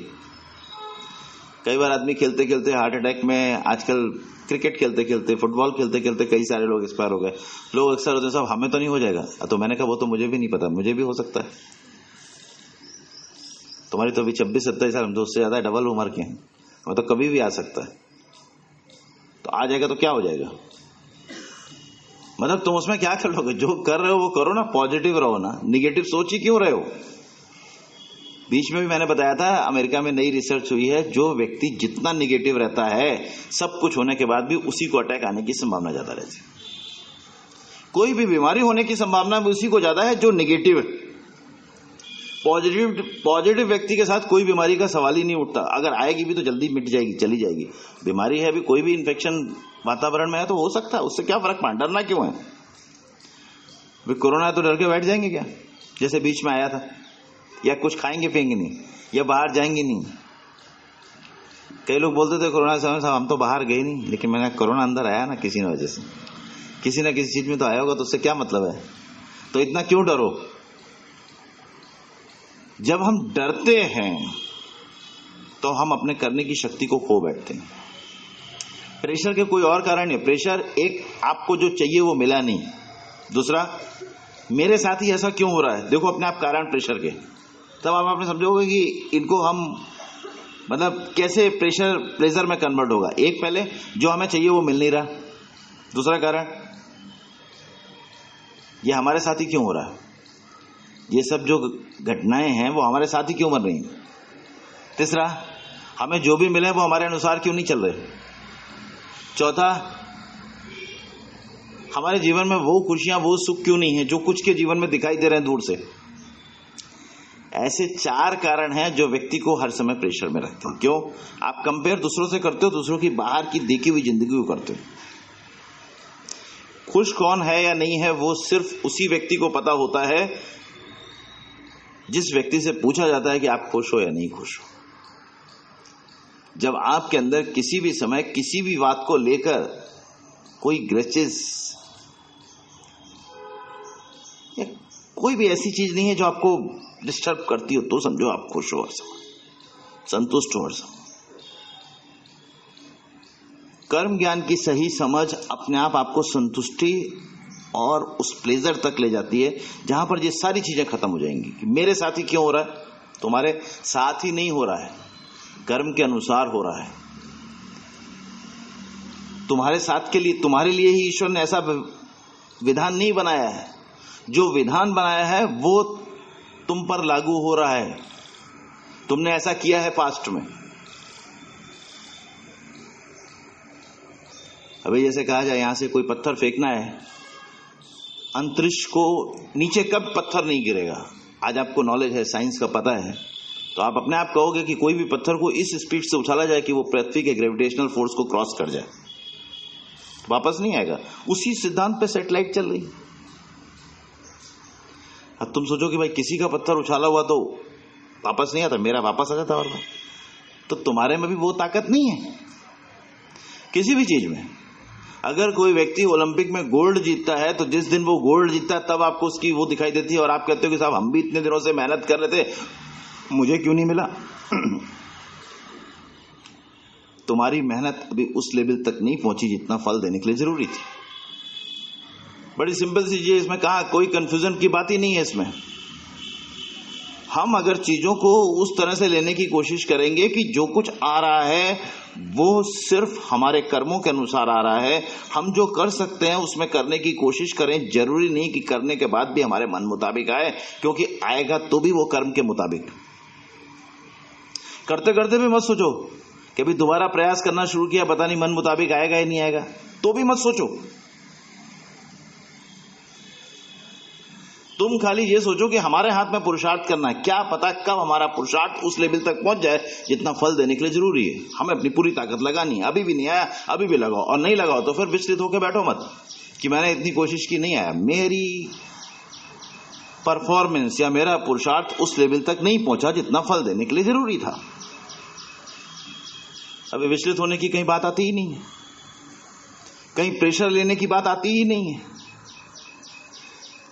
Speaker 1: कई बार आदमी खेलते खेलते हार्ट अटैक में, आजकल क्रिकेट खेलते खेलते, फुटबॉल खेलते खेलते कई सारे लोग एक्सपायर हो गए। लोग अक्सर होते हैं साहब हमें तो नहीं हो जाएगा, तो मैंने कहा वो तो मुझे भी नहीं पता, मुझे भी हो सकता है। तुम्हारी तो अभी 26-27 साल, हम तो उससे ज्यादा डबल उम्र के हैं, हमें तो कभी भी आ सकता है। तो आ जाएगा तो क्या हो जाएगा? मतलब तुम उसमें क्या कर लोगे? जो कर रहे हो वो करो ना, पॉजिटिव रहो ना, निगेटिव सोच ही क्यों रहे हो? बीच में भी मैंने बताया था, अमेरिका में नई रिसर्च हुई है, जो व्यक्ति जितना निगेटिव रहता है सब कुछ होने के बाद भी उसी को अटैक आने की संभावना ज्यादा रहती है। कोई भी बीमारी होने की संभावना भी उसी को ज्यादा है जो निगेटिव है। पॉजिटिव व्यक्ति के साथ कोई बीमारी का सवाल ही नहीं उठता, अगर आएगी भी तो जल्दी मिट जाएगी, चली जाएगी। बीमारी है, अभी कोई भी इन्फेक्शन वातावरण में है तो हो सकता है, उससे क्या फर्क पड़ना, डरना क्यों है? कोरोना है तो डर के बैठ जाएंगे क्या, जैसे बीच में आया था? या कुछ खाएंगे पिएंगे नहीं, या बाहर जाएंगे नहीं। कई लोग बोलते थे कोरोना समय साहब हम तो बाहर गए नहीं, लेकिन मैंने कोरोना अंदर आया ना किसी न वजह से, किसी न किसी चीज में तो आया होगा, तो उससे क्या मतलब है? तो इतना क्यों डरो? जब हम डरते हैं तो हम अपने करने की शक्ति को खो बैठते हैं। प्रेशर के कोई और कारण नहीं, प्रेशर एक आपको जो चाहिए वो मिला नहीं, दूसरा मेरे साथ ही ऐसा क्यों हो रहा है, देखो अपने आप कारण प्रेशर के, तब आप आपने समझोगे कि इनको हम मतलब कैसे प्लेजर में कन्वर्ट होगा। एक, पहले जो हमें चाहिए वो मिल नहीं रहा। दूसरा कारण, ये हमारे साथ ही क्यों हो रहा है, ये सब जो घटनाएं हैं वो हमारे साथ ही क्यों बन रही हैं। तीसरा, हमें जो भी मिले वो हमारे अनुसार क्यों नहीं चल रहे। चौथा, हमारे जीवन में वो खुशियां, वो सुख क्यों नहीं है जो कुछ के जीवन में दिखाई दे रहे हैं दूर से। ऐसे 4 कारण हैं जो व्यक्ति को हर समय प्रेशर में रखते हैं। क्यों? आप कंपेयर दूसरों से करते हो, दूसरों की बाहर की देखी हुई जिंदगी को करते हो। खुश कौन है या नहीं है वो सिर्फ उसी व्यक्ति को पता होता है जिस व्यक्ति से पूछा जाता है कि आप खुश हो या नहीं खुश हो। जब आपके अंदर किसी भी समय किसी भी बात को लेकर कोई ग्रचेस या कोई भी ऐसी चीज नहीं है जो आपको डिस्टर्ब करती हो, तो समझो आप खुश हो हर समय, संतुष्ट हो हर समय। कर्म ज्ञान की सही समझ अपने आप आपको संतुष्टि और उस प्लेजर तक ले जाती है जहां पर ये सारी चीजें खत्म हो जाएंगी कि मेरे साथ ही क्यों हो रहा है, तुम्हारे साथ ही नहीं हो रहा है, कर्म के अनुसार हो रहा है। तुम्हारे साथ के लिए, तुम्हारे लिए ही ईश्वर ने ऐसा विधान नहीं बनाया है। जो विधान बनाया है वो तुम पर लागू हो रहा है, तुमने ऐसा किया है पास्ट में। अभी जैसे कहा जाए यहां से कोई पत्थर फेंकना है, अंतरिक्ष को नीचे कब पत्थर नहीं गिरेगा। आज आपको नॉलेज है, साइंस का पता है, तो आप अपने आप कहोगे कि कोई भी पत्थर को इस स्पीड से उछाला जाए कि वो पृथ्वी के ग्रेविटेशनल फोर्स को क्रॉस कर जाए, वापस नहीं आएगा। उसी सिद्धांत पे सैटेलाइट चल रही। अब तुम सोचो कि भाई किसी का पत्थर उछाला हुआ तो वापस नहीं आता, मेरा वापस आ जाता। और तो तुम्हारे में भी वो ताकत नहीं है किसी भी चीज में। अगर कोई व्यक्ति ओलंपिक में गोल्ड जीतता है तो जिस दिन वो गोल्ड जीतता है तब आपको उसकी वो दिखाई देती है और आप कहते हो कि साहब हम भी इतने दिनों से मेहनत कर रहे थे, मुझे क्यों नहीं मिला। तुम्हारी मेहनत अभी उस लेवल तक नहीं पहुंची जितना फल देने के लिए जरूरी थी। बड़ी सिंपल सी चीज, इसमें कहा कोई कंफ्यूजन की बात ही नहीं है। इसमें हम अगर चीजों को उस तरह से लेने की कोशिश करेंगे कि जो कुछ आ रहा है वो सिर्फ हमारे कर्मों के अनुसार आ रहा है, हम जो कर सकते हैं उसमें करने की कोशिश करें। जरूरी नहीं कि करने के बाद भी हमारे मन मुताबिक आए, क्योंकि आएगा तो भी वो कर्म के मुताबिक। करते करते भी मत सोचो कि अभी दोबारा प्रयास करना शुरू किया, पता नहीं मन मुताबिक आएगा या नहीं आएगा, तो भी मत सोचो। तुम खाली ये सोचो कि हमारे हाथ में पुरुषार्थ करना है, क्या पता कब हमारा पुरुषार्थ उस लेवल तक पहुंच जाए जितना फल देने के लिए जरूरी है। हमें अपनी पूरी ताकत लगानी है। अभी भी नहीं आया, अभी भी लगाओ, और नहीं लगाओ तो फिर विचलित होकर बैठो मत कि मैंने इतनी कोशिश की नहीं आया, मेरी परफॉर्मेंस या मेरा पुरुषार्थ उस लेवल तक नहीं पहुंचा जितना फल देने के लिए जरूरी था। अभी विचलित होने की कहीं बात आती ही नहीं है, कहीं प्रेशर लेने की बात आती ही नहीं है।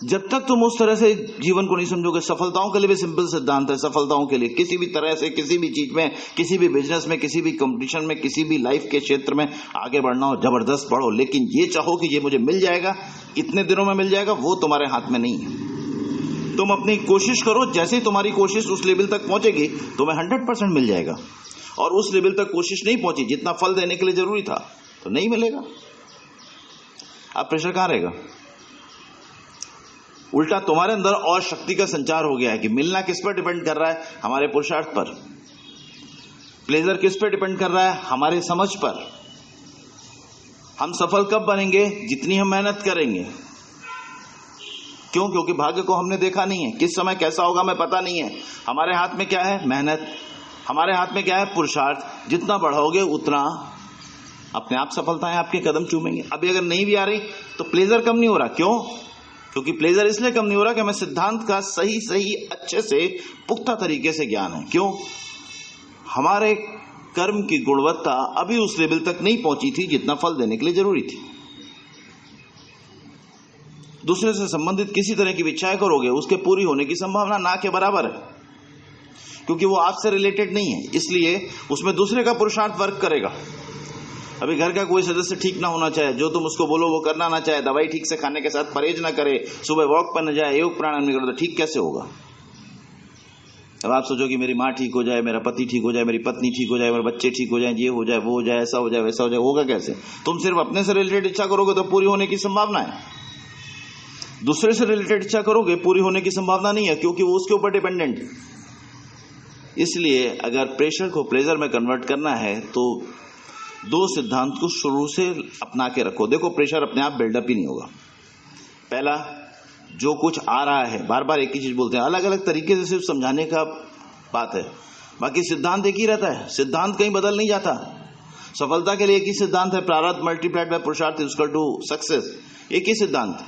Speaker 1: जब तक तुम उस तरह से जीवन को नहीं समझोगे। सफलताओं के लिए भी सिंपल सिद्धांत है। सफलताओं के लिए किसी भी तरह से, किसी भी चीज में, किसी भी बिजनेस में, किसी भी कंपटीशन में, किसी भी लाइफ के क्षेत्र में आगे बढ़ना हो, जबरदस्त बढ़ो, लेकिन ये चाहो कि ये मुझे मिल जाएगा, इतने दिनों में मिल जाएगा, वो तुम्हारे हाथ में नहीं है। तुम अपनी कोशिश करो, जैसे ही तुम्हारी कोशिश उस लेवल तक पहुंचेगी तुम्हें 100% मिल जाएगा। और उस लेवल तक कोशिश नहीं पहुंची जितना फल देने के लिए जरूरी था तो नहीं मिलेगा। अब प्रेशर कहां रहेगा? उल्टा तुम्हारे अंदर और शक्ति का संचार हो गया है कि मिलना किस पर डिपेंड कर रहा है? हमारे पुरुषार्थ पर। प्लेजर किस पर डिपेंड कर रहा है? हमारे समझ पर। हम सफल कब बनेंगे? जितनी हम मेहनत करेंगे। क्यों? क्योंकि भाग्य को हमने देखा नहीं है, किस समय कैसा होगा हमें पता नहीं है। हमारे हाथ में क्या है? मेहनत। हमारे हाथ में क्या है? पुरुषार्थ। जितना बढ़ाओगे उतना अपने आप सफलताएं आपके कदम चूमेंगे। अभी अगर नहीं भी आ रही तो प्लेजर कम नहीं हो रहा। क्यों? क्योंकि प्लेजर इसलिए कम नहीं हो रहा कि हमें सिद्धांत का सही अच्छे से पुख्ता तरीके से ज्ञान है। क्यों? हमारे कर्म की गुणवत्ता अभी उस लेवल तक नहीं पहुंची थी जितना फल देने के लिए जरूरी थी। दूसरे से संबंधित किसी तरह की इच्छाएं करोगे, उसके पूरी होने की संभावना ना के बराबर है, क्योंकि वो आपसे रिलेटेड नहीं है। इसलिए उसमें दूसरे का पुरुषार्थ वर्क करेगा। अभी घर का कोई सदस्य ठीक ना होना चाहे, जो तुम उसको बोलो वो करना ना चाहे, दवाई ठीक से खाने के साथ परहेज ना करे, सुबह वॉक पर न जाए, योग प्राणायाम नहीं करे, तो ठीक कैसे होगा? अब आप सोचो कि मेरी माँ ठीक हो जाए, मेरा पति ठीक हो जाए, मेरी पत्नी ठीक हो जाए, मेरे बच्चे ठीक हो जाए, ये हो जाए, वो हो जाए, ऐसा हो जाए, वैसा हो जाए, होगा कैसे? तुम सिर्फ अपने से रिलेटेड इच्छा करोगे तो पूरी होने की संभावना है, दूसरे से रिलेटेड इच्छा करोगे पूरी होने की संभावना नहीं है, क्योंकि वो उसके ऊपर डिपेंडेंट है। इसलिए अगर प्रेशर को प्लेजर में कन्वर्ट करना है तो दो सिद्धांत को शुरू से अपना के रखो। देखो, प्रेशर अपने आप बिल्डअप ही नहीं होगा। पहला, जो कुछ आ रहा है, बार बार एक ही चीज बोलते हैं, अलग अलग तरीके से सिर्फ समझाने का बात है, बाकी सिद्धांत एक ही रहता है, सिद्धांत कहीं बदल नहीं जाता। सफलता के लिए एक ही सिद्धांत है, प्रारब्ध मल्टीप्लाइड बाय पुरुषार्थ इज इक्वल टू सक्सेस, एक ही सिद्धांत।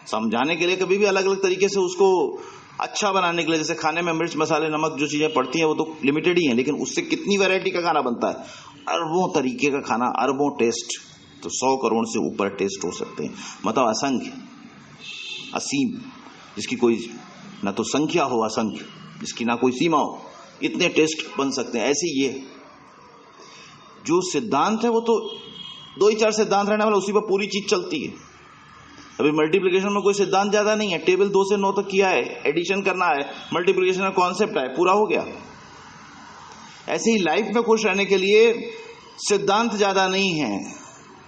Speaker 1: समझाने के लिए कभी भी अलग अलग तरीके से उसको अच्छा बनाने के लिए, जैसे खाने में मिर्च मसाले नमक जो चीजें पड़ती हैं वो तो लिमिटेड ही है, लेकिन उससे कितनी वैरायटी का खाना बनता है, अरबों तरीके का खाना, अरबों टेस्ट, तो 100 करोड़ से ऊपर टेस्ट हो सकते हैं, मतलब असंख्य, असीम, जिसकी कोई ना तो संख्या हो, असंख्य, जिसकी ना कोई सीमा हो, इतने टेस्ट बन सकते हैं। ऐसे ये जो सिद्धांत है वो तो 2 ही 4 सिद्धांत रहने वाला, उसी पर पूरी चीज चलती है। अभी मल्टीप्लिकेशन में कोई सिद्धांत ज्यादा नहीं है, टेबल 2 से 9 तक किया है, एडिशन करना है, मल्टीप्लिकेशन का कॉन्सेप्ट है, पूरा हो गया। ऐसे ही लाइफ में खुश रहने के लिए सिद्धांत ज्यादा नहीं है,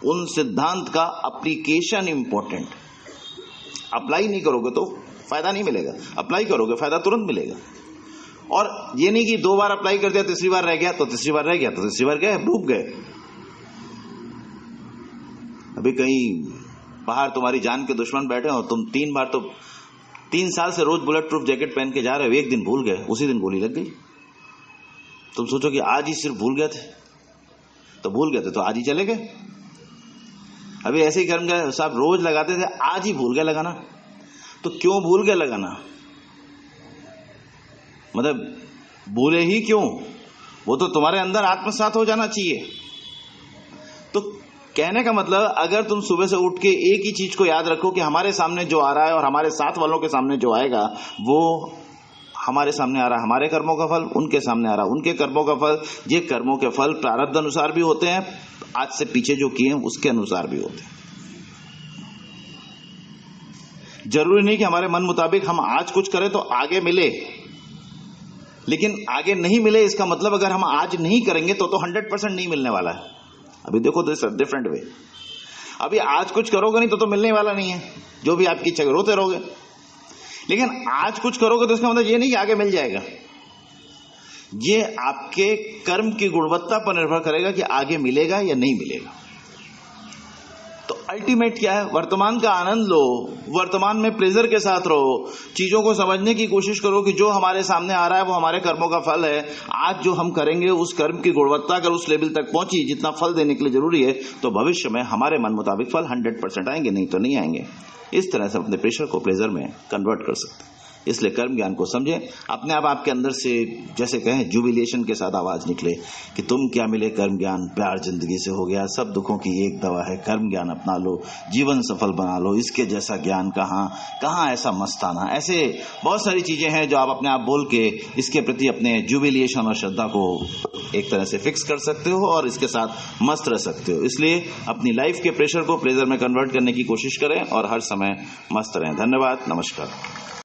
Speaker 1: उन सिद्धांत का एप्लीकेशन इंपॉर्टेंट। अप्लाई नहीं करोगे तो फायदा नहीं मिलेगा, अप्लाई करोगे फायदा तुरंत मिलेगा। और ये नहीं कि 2 बार अप्लाई कर दिया, तीसरी बार रह गया तो तीसरी बार रह गया तो तीसरी बार गए, डूब गए। अभी कहीं बाहर तुम्हारी जान के दुश्मन बैठे हो, तुम 3 बार तो 3 साल से रोज बुलेट प्रूफ जैकेट पहन के जा रहे हो, एक दिन भूल गए, उसी दिन गोली लग गई। तुम सोचो कि आज ही सिर्फ भूल गए थे, तो भूल गए थे तो आज ही चले गए। अभी ऐसे ही कर्म साहब रोज लगाते थे, आज ही भूल गए लगाना, तो क्यों भूल गए लगाना? मतलब भूले ही क्यों? वो तो तुम्हारे अंदर आत्मसात हो जाना चाहिए। तो कहने का मतलब, अगर तुम सुबह से उठ के एक ही चीज को याद रखो कि हमारे सामने जो आ रहा है और हमारे साथ वालों के सामने जो आएगा, वो हमारे सामने आ रहा है, हमारे कर्मों का फल, उनके सामने आ रहा है, उनके कर्मों का फल। ये कर्मों के फल प्रारब्ध अनुसार भी होते हैं, आज से पीछे जो किए हैं उसके अनुसार भी होते हैं। जरूरी नहीं कि हमारे मन मुताबिक हम आज कुछ करें तो आगे मिले, लेकिन आगे नहीं मिले इसका मतलब अगर हम आज नहीं करेंगे तो 100% नहीं मिलने वाला है। अभी देखो, दिस डिफरेंट वे। अभी आज कुछ करोगे नहीं तो मिलने वाला नहीं है, जो भी आपकी इच्छा, रोते रहोगे। लेकिन आज कुछ करोगे तो इसका मतलब ये नहीं कि आगे मिल जाएगा। ये आपके कर्म की गुणवत्ता पर निर्भर करेगा कि आगे मिलेगा या नहीं मिलेगा। तो अल्टीमेट क्या है? वर्तमान का आनंद लो, वर्तमान में प्लेजर के साथ रहो, चीजों को समझने की कोशिश करो कि जो हमारे सामने आ रहा है वो हमारे कर्मों का फल है। आज जो हम करेंगे उस कर्म की गुणवत्ता अगर उस लेवल तक पहुंची जितना फल देने के लिए जरूरी है, तो भविष्य में हमारे मन मुताबिक फल 100% आएंगे, नहीं तो नहीं आएंगे। इस तरह से अपने प्रेशर को प्लेजर में कन्वर्ट कर सकते हैं। इसलिए कर्म ज्ञान को समझें, अपने आप आपके अंदर से जैसे कहें जुबिलेशन के साथ आवाज निकले कि तुम क्या मिले कर्म ज्ञान, प्यार जिंदगी से हो गया, सब दुखों की एक दवा है, कर्म ज्ञान अपना लो, जीवन सफल बना लो, इसके जैसा ज्ञान कहाँ ऐसा मस्ताना। ऐसे बहुत सारी चीजें हैं जो आप अपने आप बोल के इसके प्रति अपने जुबिलेशन और श्रद्धा को एक तरह से फिक्स कर सकते हो और इसके साथ मस्त रह सकते हो। इसलिए अपनी लाइफ के प्रेशर को प्लेजर में कन्वर्ट करने की कोशिश करें और हर समय मस्त रहें। धन्यवाद, नमस्कार।